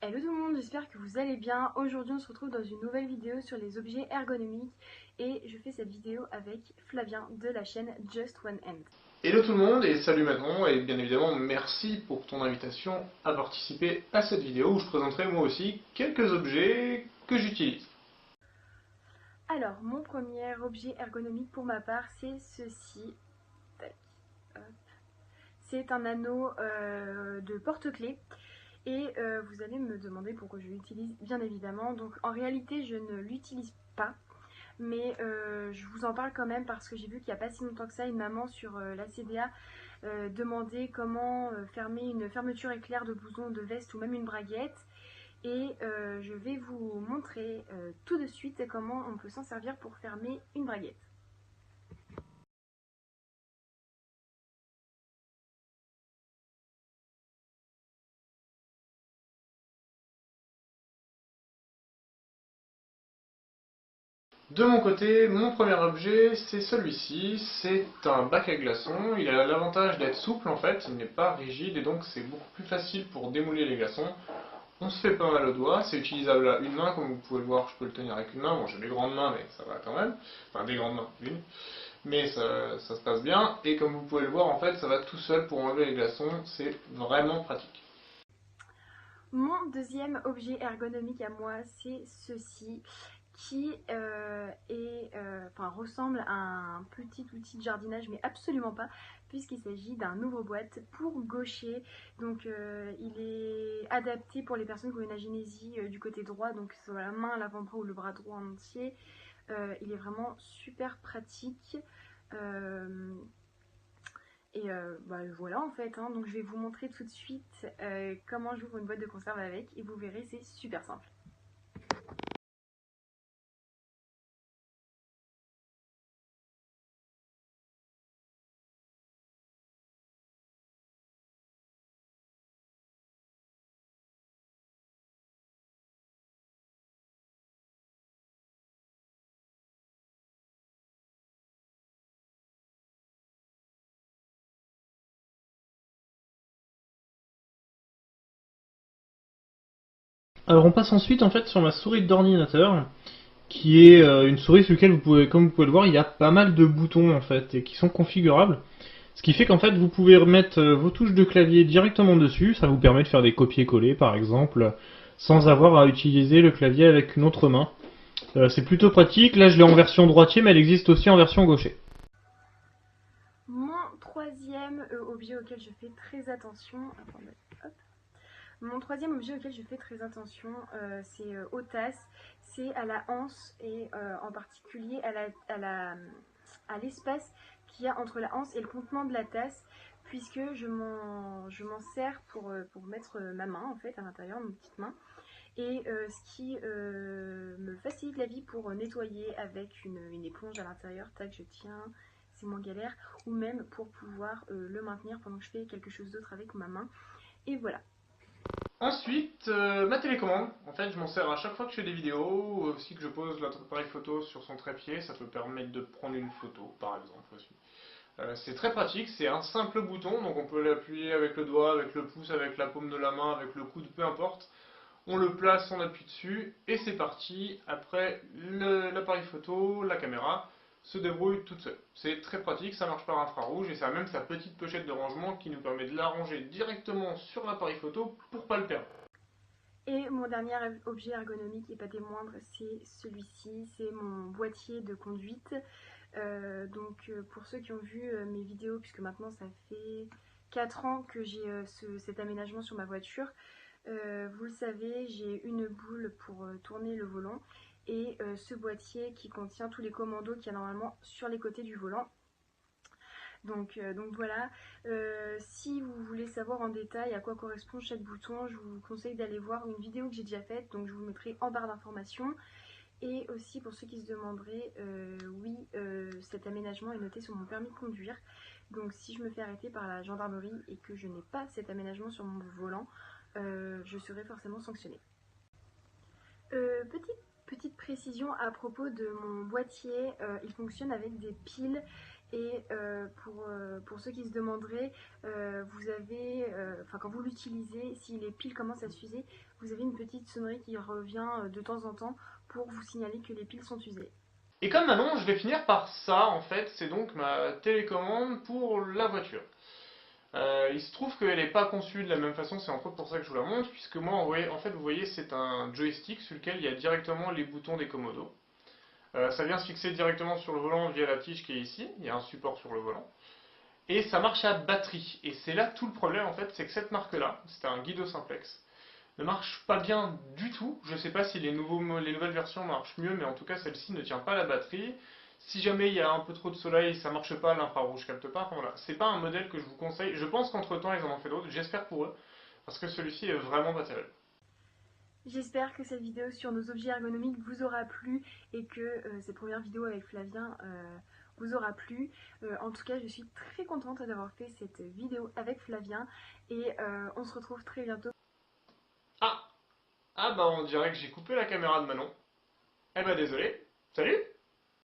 Hello tout le monde, j'espère que vous allez bien. Aujourd'hui on se retrouve dans une nouvelle vidéo sur les objets ergonomiques et je fais cette vidéo avec Flavien de la chaîne Just One Hand. Hello tout le monde et salut Manon, et bien évidemment merci pour ton invitation à participer à cette vidéo où je présenterai moi aussi quelques objets que j'utilise. Alors mon premier objet ergonomique pour ma part c'est ceci. Tac, hop. C'est un anneau de porte-clés et vous allez me demander pourquoi je l'utilise bien évidemment. Donc en réalité je ne l'utilise pas. Mais je vous en parle quand même parce que j'ai vu qu'il n'y a pas si longtemps que ça, une maman sur la CDA demandait comment fermer une fermeture éclair de blouson, de veste ou même une braguette. Et je vais vous montrer tout de suite comment on peut s'en servir pour fermer une braguette. De mon côté, mon premier objet c'est celui-ci, c'est un bac à glaçons. Il a l'avantage d'être souple en fait, il n'est pas rigide et donc c'est beaucoup plus facile pour démouler les glaçons. On se fait pas mal aux doigts, c'est utilisable à une main, comme vous pouvez le voir, je peux le tenir avec une main. Bon, j'ai des grandes mains, mais ça va quand même. Enfin, des grandes mains, une. Mais ça se passe bien. Et comme vous pouvez le voir, en fait, ça va tout seul pour enlever les glaçons. C'est vraiment pratique. Mon deuxième objet ergonomique à moi, c'est ceci qui ressemble à un petit outil de jardinage, mais absolument pas, puisqu'il s'agit d'un ouvre-boîte pour gaucher. Donc il est adapté pour les personnes qui ont une agénésie du côté droit, donc soit la main, l'avant-bras ou le bras droit en entier. Il est vraiment super pratique. Euh, voilà en fait, hein. Donc je vais vous montrer tout de suite comment j'ouvre une boîte de conserve avec et vous verrez, c'est super simple. Alors on passe ensuite en fait sur ma souris d'ordinateur, qui est une souris sur laquelle vous pouvez, comme vous pouvez le voir, il y a pas mal de boutons en fait et qui sont configurables. Ce qui fait qu'en fait vous pouvez remettre vos touches de clavier directement dessus, ça vous permet de faire des copier-coller par exemple, sans avoir à utiliser le clavier avec une autre main. C'est plutôt pratique, là je l'ai en version droitier mais elle existe aussi en version gaucher. Mon troisième objet auquel je fais très attention, attendez, hop. Mon troisième objet auquel je fais très attention, c'est aux tasses, c'est à la anse et en particulier à l'espace qu'il y a entre la anse et le contenant de la tasse, puisque je m'en sers pour mettre ma main en fait à l'intérieur, ma petite main. Et ce qui me facilite la vie pour nettoyer avec une éponge à l'intérieur, tac, je tiens, c'est moins galère, ou même pour pouvoir le maintenir pendant que je fais quelque chose d'autre avec ma main. Et voilà. Ensuite, ma télécommande. En fait, je m'en sers à chaque fois que je fais des vidéos, aussi que je pose l'appareil photo sur son trépied. Ça peut permettre de prendre une photo, par exemple, aussi. C'est très pratique, c'est un simple bouton, donc on peut l'appuyer avec le doigt, avec le pouce, avec la paume de la main, avec le coude, peu importe. On le place, on appuie dessus, et c'est parti. Après, l'appareil photo, la caméra, se débrouille toute seule. C'est très pratique, ça marche par infrarouge, et ça a même sa petite pochette de rangement qui nous permet de la ranger directement sur l'appareil photo pour pas le perdre. Et mon dernier objet ergonomique, et pas des moindres, c'est celui-ci, c'est mon boîtier de conduite. Pour ceux qui ont vu mes vidéos, puisque maintenant ça fait 4 ans que j'ai cet aménagement sur ma voiture, vous le savez, j'ai une boule pour tourner le volant et ce boîtier qui contient tous les commandos qu'il y a normalement sur les côtés du volant. Donc voilà, si vous voulez savoir en détail à quoi correspond chaque bouton, je vous conseille d'aller voir une vidéo que j'ai déjà faite, donc je vous mettrai en barre d'informations. Et aussi pour ceux qui se demanderaient, oui, cet aménagement est noté sur mon permis de conduire. Donc si je me fais arrêter par la gendarmerie et que je n'ai pas cet aménagement sur mon volant, je serai forcément sanctionnée. Petite précision à propos de mon boîtier, il fonctionne avec des piles Et pour ceux qui se demanderaient, vous avez, quand vous l'utilisez, si les piles commencent à s'user, vous avez une petite sonnerie qui revient de temps en temps pour vous signaler que les piles sont usées. Et comme Manon, je vais finir par ça, en fait, c'est donc ma télécommande pour la voiture. Il se trouve qu'elle n'est pas conçue de la même façon, c'est entre autres pour ça que je vous la montre, puisque moi, en fait, vous voyez, c'est un joystick sur lequel il y a directement les boutons des commodos. Ça vient se fixer directement sur le volant via la tige qui est ici, il y a un support sur le volant. Et ça marche à batterie. Et c'est là tout le problème, en fait, c'est que cette marque-là, c'était un Guido Simplex, ne marche pas bien du tout. Je ne sais pas si les nouvelles versions marchent mieux, mais en tout cas, celle-ci ne tient pas la batterie. Si jamais il y a un peu trop de soleil, ça marche pas, l'infrarouge capte pas. Enfin, voilà, c'est pas un modèle que je vous conseille. Je pense qu'entre temps, ils en ont fait d'autres. J'espère pour eux, parce que celui-ci est vraiment pas terrible. J'espère que cette vidéo sur nos objets ergonomiques vous aura plu et que cette première vidéo avec Flavien vous aura plu. En tout cas, je suis très contente d'avoir fait cette vidéo avec Flavien et on se retrouve très bientôt. Ah, bah on dirait que j'ai coupé la caméra de Manon. Eh bah désolé. Salut!